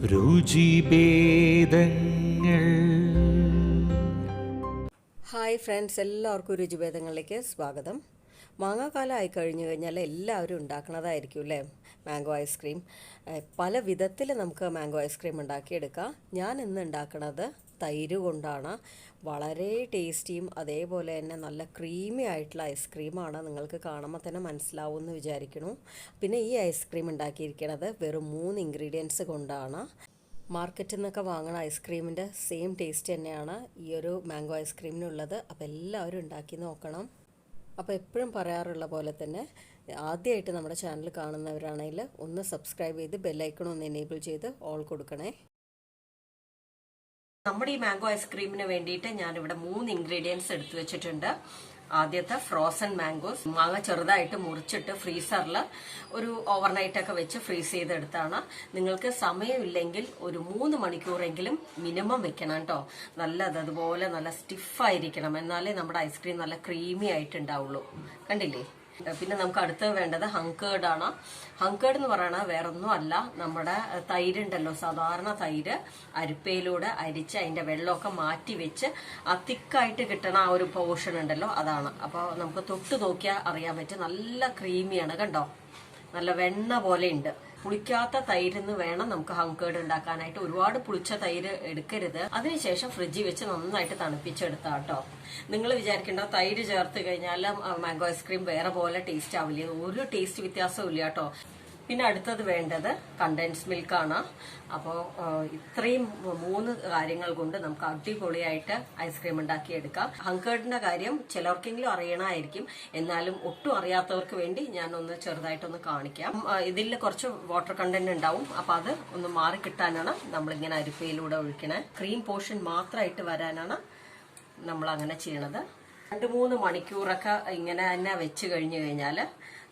രുചിഭേദങ്ങൾ. Hi friends, എല്ലാവർക്കും രുചിഭേദങ്ങളിലേക്ക് സ്വാഗതം. മാങ്ങാക്കാലം ആയി കഴിഞ്ഞു കഴിഞ്ഞാൽ എല്ലാവരും ഉണ്ടാക്കുന്നതായിരിക്കും അല്ലേ മാംഗോ ഐസ്ക്രീം. പല വിധത്തിൽ നമുക്ക് മാംഗോ ഐസ്ക്രീം ഉണ്ടാക്കിയെടുക്കാം. ഞാൻ ഇന്ന് ഉണ്ടാക്കുന്നത് തൈര് കൊണ്ടാണ്. വളരെ ടേസ്റ്റിയും അതേപോലെ തന്നെ നല്ല ക്രീമി ആയിട്ടുള്ള ഐസ്ക്രീമാണ്. നിങ്ങൾക്ക് കാണുമ്പോൾ തന്നെ മനസ്സിലാവുമെന്ന് വിചാരിക്കുന്നു. പിന്നെ ഈ ഐസ്ക്രീം ഉണ്ടാക്കിയിരിക്കുന്നത് വെറും 3 ഇൻഗ്രീഡിയൻസ് കൊണ്ടാണ്. മാർക്കറ്റിൽ നിന്നൊക്കെ വാങ്ങുന്ന ഐസ്ക്രീമിൻ്റെ സെയിം ടേസ്റ്റ് തന്നെയാണ് ഈ ഒരു മാംഗോ ഐസ്ക്രീമിനുള്ളത്. അപ്പോൾ എല്ലാവരും ഉണ്ടാക്കി നോക്കണം. അപ്പോൾ എപ്പോഴും പറയാറുള്ള പോലെ തന്നെ ആദ്യമായിട്ട് നമ്മുടെ ചാനൽ കാണുന്നവരാണെങ്കിൽ ഒന്ന് സബ്സ്ക്രൈബ് ചെയ്ത് ബെല്ലൈക്കൺ ഒന്ന് എനേബിൾ ചെയ്ത് ഓൾ കൊടുക്കണേ. നമ്മുടെ ഈ മാംഗോ ഐസ്ക്രീമിന് വേണ്ടിയിട്ട് ഞാനിവിടെ 3 ഇൻഗ്രീഡിയൻസ് എടുത്തു വെച്ചിട്ടുണ്ട്. ആദ്യത്തെ ഫ്രോസൺ മാംഗോസ്. മാങ്ങ ചെറുതായിട്ട് മുറിച്ചിട്ട് ഫ്രീസറിൽ ഒരു ഓവർനൈറ്റൊക്കെ വെച്ച് ഫ്രീസ് ചെയ്തെടുത്താണ്. നിങ്ങൾക്ക് സമയമില്ലെങ്കിൽ ഒരു 3 മണിക്കൂറെങ്കിലും മിനിമം വെക്കണം കേട്ടോ. അതുപോലെ നല്ല സ്റ്റിഫായിരിക്കണം, എന്നാലേ നമ്മുടെ ഐസ്ക്രീം നല്ല ക്രീമി ആയിട്ടുണ്ടാവുള്ളൂ. കണ്ടില്ലേ? പിന്നെ നമുക്ക് അടുത്ത് വേണ്ടത് ഹങ്കേർഡ് ആണ്. ഹങ്കേർഡ് എന്ന് പറയുന്നത് വേറൊന്നും അല്ല, നമ്മുടെ തൈരുണ്ടല്ലോ, സാധാരണ തൈര് അരിപ്പയിലൂടെ അരിച്ച് അതിന്റെ വെള്ളമൊക്കെ മാറ്റി വെച്ച് ആ തിക്കായിട്ട് കിട്ടണ ആ ഒരു പോർഷൻ ഉണ്ടല്ലോ, അതാണ്. അപ്പോൾ നമുക്ക് തൊട്ട് നോക്കിയാൽ അറിയാൻ പറ്റും, നല്ല ക്രീമിയാണ്. കണ്ടോ, നല്ല വെണ്ണ പോലെ ഉണ്ട്. പുളിക്കാത്ത തൈരിന്ന് വേണം നമുക്ക് ഹങ്കേർഡ് ഉണ്ടാക്കാനായിട്ട്. ഒരുപാട് പുളിച്ച തൈര് എടുക്കരുത്. അതിനുശേഷം ഫ്രിഡ്ജിൽ വെച്ച് നന്നായിട്ട് തണുപ്പിച്ചെടുത്താ കേട്ടോ. നിങ്ങൾ വിചാരിക്കേണ്ട തൈര് ചേർത്ത് കഴിഞ്ഞാൽ മാംഗോ ഐസ്ക്രീം വേറെ പോലെ ടേസ്റ്റ് ആവില്ല. ഒരു ടേസ്റ്റ് വ്യത്യാസവും ഇല്ല കേട്ടോ. പിന്നെ അടുത്തത് വേണ്ടത് കണ്ടൻസ് മിൽക്കാണ്. അപ്പോൾ ഇത്രയും 3 കാര്യങ്ങൾ കൊണ്ട് നമുക്ക് അടിപൊളിയായിട്ട് ഐസ്ക്രീം ഉണ്ടാക്കിയെടുക്കാം. ഹങ്കേർഡിന്റെ കാര്യം ചിലർക്കെങ്കിലും അറിയണമായിരിക്കും, എന്നാലും ഒട്ടും അറിയാത്തവർക്ക് വേണ്ടി ഞാനൊന്ന് ചെറുതായിട്ടൊന്ന് കാണിക്കാം. ഇതിൽ കുറച്ച് വാട്ടർ കണ്ടന്റ് ഉണ്ടാവും, അപ്പൊ അത് ഒന്ന് മാറി കിട്ടാനാണ് നമ്മളിങ്ങനെ അരിപ്പയിലൂടെ ഒഴിക്കണേ. ക്രീം പോർഷൻ മാത്രമായിട്ട് വരാനാണ് നമ്മൾ അങ്ങനെ ചെയ്യണത്. 2-3 മണിക്കൂറൊക്കെ ഇങ്ങനെ തന്നെ വെച്ച് കഴിഞ്ഞു കഴിഞ്ഞാൽ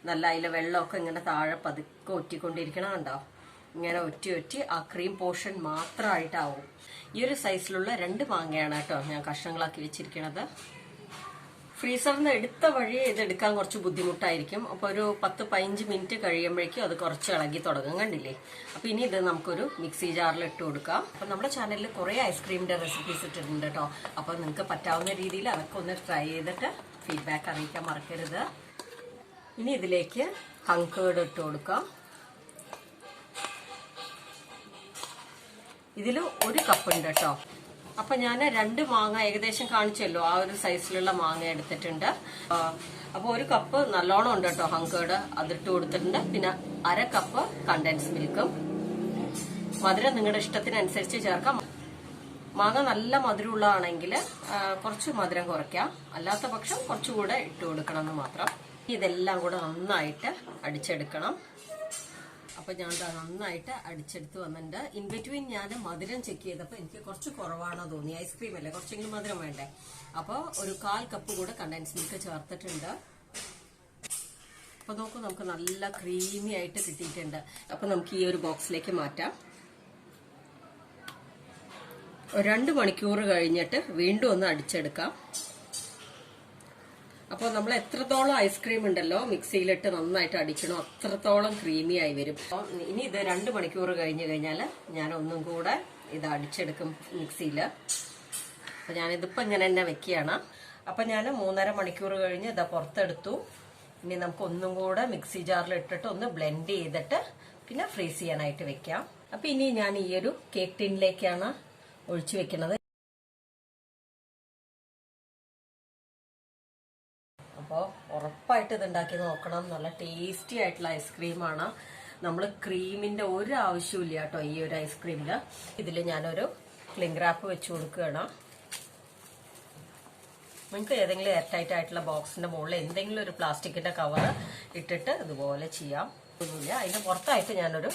നല്ല അതിലെ വെള്ളമൊക്കെ ഇങ്ങനെ താഴെ പതുക്കെ ഒറ്റിക്കൊണ്ടിരിക്കണം. കണ്ടോ, ഇങ്ങനെ ഒറ്റി ആ ക്രീം പോർഷൻ മാത്രമായിട്ടാവും. ഈ ഒരു സൈസിലുള്ള 2 മാങ്ങയാണ് കേട്ടോ ഞാൻ കഷ്ണങ്ങളാക്കി വെച്ചിരിക്കണത്. ഫ്രീസറിൽ നിന്ന് എടുത്ത വഴി ഇതെടുക്കാൻ കുറച്ച് ബുദ്ധിമുട്ടായിരിക്കും. അപ്പോൾ ഒരു 10-15 മിനിറ്റ് കഴിയുമ്പോഴേക്കും അത് കുറച്ച് ഇളകി തുടങ്ങും. കണ്ടില്ലേ? അപ്പോൾ ഇനി ഇത് നമുക്കൊരു മിക്സി ജാറിൽ ഇട്ട് കൊടുക്കാം. അപ്പം നമ്മുടെ ചാനലിൽ കുറേ ഐസ്ക്രീമിന്റെ റെസിപ്പീസ് ഇട്ടിട്ടുണ്ട് കേട്ടോ. അപ്പോൾ നിങ്ങൾക്ക് പറ്റാവുന്ന രീതിയിൽ അതൊക്കെ ഒന്ന് ട്രൈ ചെയ്തിട്ട് ഫീഡ്ബാക്ക് അറിയിക്കാൻ മറക്കരുത്. ഇനി ഇതിലേക്ക് ഹങ്കേർഡ് ഇട്ട് കൊടുക്കാം. ഇതിൽ 1 കപ്പ് ഉണ്ട് കേട്ടോ. അപ്പൊ ഞാൻ 2 മാങ്ങ ഏകദേശം കാണിച്ചല്ലോ, ആ ഒരു സൈസിലുള്ള മാങ്ങ എടുത്തിട്ടുണ്ട്. അപ്പോൾ 1 കപ്പ് നല്ലോണം ഉണ്ട് കേട്ടോ ഹങ്കേർഡ്, അതിട്ട് കൊടുത്തിട്ടുണ്ട്. പിന്നെ 1/2 കപ്പ് കണ്ടൻസ് മിൽക്കും. മധുരം നിങ്ങളുടെ ഇഷ്ടത്തിനനുസരിച്ച് ചേർക്കാം. മാങ്ങ നല്ല മധുരമുള്ളതാണെങ്കിൽ കുറച്ച് മധുരം കുറയ്ക്കാം, അല്ലാത്ത പക്ഷം കുറച്ചുകൂടെ ഇട്ട് കൊടുക്കണം എന്ന് മാത്രം. ഇതെല്ലാം കൂടെ നന്നായിട്ട് അടിച്ചെടുക്കണം. അപ്പൊ ഞാൻ നന്നായിട്ട് അടിച്ചെടുത്ത് വന്നിട്ടുണ്ട്. ഇൻ ബിറ്റ്വീൻ ഞാൻ മധുരം ചെക്ക് ചെയ്തപ്പോൾ എനിക്ക് കുറച്ച് കുറവാണോ തോന്നി. ഐസ്ക്രീം അല്ലേ, കുറച്ചെങ്കിലും മധുരം വേണ്ടേ. അപ്പോൾ ഒരു 1/4 കപ്പ് കൂടെ കണ്ടൻസ് മിൽക്ക് ചേർത്തിട്ടുണ്ട്. അപ്പൊ നോക്കൂ, നമുക്ക് നല്ല ക്രീമി ആയിട്ട് കിട്ടിയിട്ടുണ്ട്. അപ്പൊ നമുക്ക് ഈ ഒരു ബോക്സിലേക്ക് മാറ്റാം. 2 മണിക്കൂർ കഴിഞ്ഞിട്ട് വീണ്ടും ഒന്ന് അടിച്ചെടുക്കാം. അപ്പോൾ നമ്മൾ എത്രത്തോളം ഐസ്ക്രീം ഉണ്ടല്ലോ മിക്സിയിലിട്ട് നന്നായിട്ട് അടിക്കണോ അത്രത്തോളം ക്രീമി ആയി വരും. അപ്പോൾ ഇനി ഇത് 2 മണിക്കൂർ കഴിഞ്ഞ് കഴിഞ്ഞാൽ ഞാൻ ഒന്നും കൂടെ ഇത് അടിച്ചെടുക്കും മിക്സിയിൽ. അപ്പോൾ ഞാനിതിപ്പോൾ ഇങ്ങനെ തന്നെ വെക്കുകയാണ്. അപ്പം ഞാൻ 3.5 മണിക്കൂർ കഴിഞ്ഞ് ഇതാ പുറത്തെടുത്തു. ഇനി നമുക്ക് ഒന്നും കൂടെ മിക്സി ജാറിൽ ഇട്ടിട്ട് ഒന്ന് ബ്ലെൻഡ് ചെയ്തിട്ട് പിന്നെ ഫ്രീസ് ചെയ്യാനായിട്ട് വെക്കാം. അപ്പം ഇനി ഞാൻ ഈ ഒരു കേക്ക് ടിന്നിലേക്കാണ് ഒഴിച്ചു വെക്കുന്നത്. അപ്പോൾ ഉറപ്പായിട്ട് ഇത് ഉണ്ടാക്കി നോക്കണം. നല്ല ടേസ്റ്റി ആയിട്ടുള്ള ഐസ്ക്രീമാണ്. നമ്മൾ ക്രീമിന്റെ ഒരു ആവശ്യമില്ല കേട്ടോ ഈ ഒരു ഐസ്ക്രീമിൽ. ഇതിൽ ഞാനൊരു ക്ലിംഗ് റാപ്പ് വെച്ച് കൊടുക്കുകയാണ്. നിങ്ങൾക്ക് ഏതെങ്കിലും എയർ ടൈറ്റ് ആയിട്ടുള്ള ബോക്സിന്റെ മുകളിൽ എന്തെങ്കിലും ഒരു പ്ലാസ്റ്റിക്കിന്റെ കവർ ഇട്ടിട്ട് ഇതുപോലെ ചെയ്യാം. ഒന്നുമില്ല, അതിന്റെ പുറത്തായിട്ട് ഞാനൊരു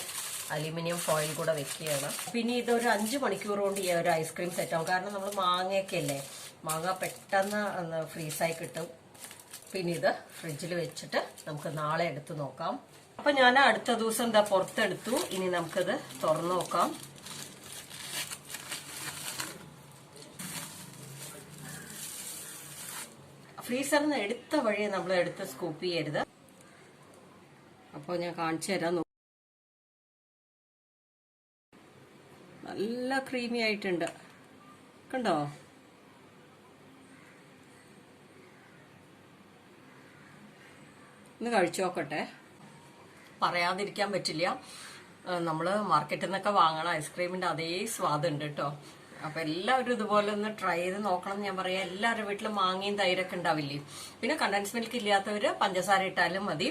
അലുമിനിയം ഫോയിൽ കൂടെ വെക്കുകയാണ്. പിന്നെ ഇതൊരു 5 മണിക്കൂർ കൊണ്ട് ഈ ഒരു ഐസ്ക്രീം സെറ്റ് ആവും. കാരണം നമ്മൾ മാങ്ങയൊക്കെ അല്ലേ, മാങ്ങ പെട്ടെന്ന് ഫ്രീസായി കിട്ടും. പിന്നെ ഇത് ഫ്രിഡ്ജിൽ വെച്ചിട്ട് നമുക്ക് നാളെ എടുത്ത് നോക്കാം. അപ്പൊ ഞാൻ അടുത്ത ദിവസം എന്താ പുറത്തെടുത്തു. ഇനി നമുക്കിത് തുറന്നു നോക്കാം. ഫ്രീസറിൽ നിന്ന് എടുത്ത വഴി നമ്മൾ എടുത്ത് സ്കൂപ്പ് ചെയ്യരുത്. അപ്പോൾ ഞാൻ കാണിച്ചു തരാം. നല്ല ക്രീമി ആയിട്ടുണ്ട്, കണ്ടോ? ഒന്ന് കഴിച്ചു നോക്കട്ടെ. പറയാതിരിക്കാൻ പറ്റില്ല, നമ്മള് മാർക്കറ്റിൽ നിന്നൊക്കെ വാങ്ങണ ഐസ്ക്രീമിന്റെ അതേ സ്വാദുണ്ട് കേട്ടോ. അപ്പൊ എല്ലാവരും ഇതുപോലെ ഒന്ന് ട്രൈ ചെയ്ത് നോക്കണം എന്ന് ഞാൻ പറയാം. എല്ലാവരുടെ വീട്ടിലും മാങ്ങയും തൈരൊക്കെ ഉണ്ടാവില്ലേ. പിന്നെ കണ്ടൻസ് മിൽക്ക് ഇല്ലാത്തവര് പഞ്ചസാര ഇട്ടാലും മതി.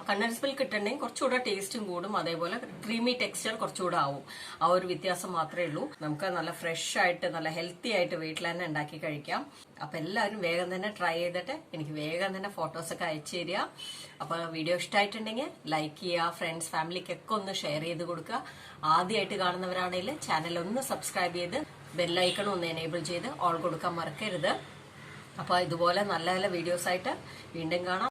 കണ്ടൻസ് മിൽക്ക് ഇട്ടുണ്ടെങ്കിൽ കുറച്ചുകൂടെ ടേസ്റ്റും കൂടും, അതേപോലെ ക്രീമി ടെക്സ്ചർ കുറച്ചുകൂടെ ആവും. ആ ഒരു വ്യത്യാസം മാത്രമേ ഉള്ളൂ. നമുക്ക് നല്ല ഫ്രഷ് ആയിട്ട് നല്ല ഹെൽത്തി ആയിട്ട് വീട്ടിൽ തന്നെ ഉണ്ടാക്കി കഴിക്കാം. അപ്പൊ എല്ലാവരും വേഗം തന്നെ ട്രൈ ചെയ്തിട്ട് എനിക്ക് വേഗം തന്നെ ഫോട്ടോസൊക്കെ അയച്ചു തരിക. അപ്പൊ വീഡിയോ ഇഷ്ടമായിട്ടുണ്ടെങ്കിൽ ലൈക്ക് ചെയ്യുക, ഫ്രണ്ട്സ് ഫാമിലിക്കൊക്കെ ഒന്ന് ഷെയർ ചെയ്ത് കൊടുക്കുക. ആദ്യമായിട്ട് കാണുന്നവരാണെങ്കിൽ ചാനൽ ഒന്ന് സബ്സ്ക്രൈബ് ചെയ്ത് ബെല്ലൈക്കൺ ഒന്ന് എനേബിൾ ചെയ്ത് ഓൾ കൊടുക്കാൻ മറക്കരുത്. അപ്പൊ ഇതുപോലെ നല്ല നല്ല വീഡിയോസ് ആയിട്ട് വീണ്ടും കാണാം.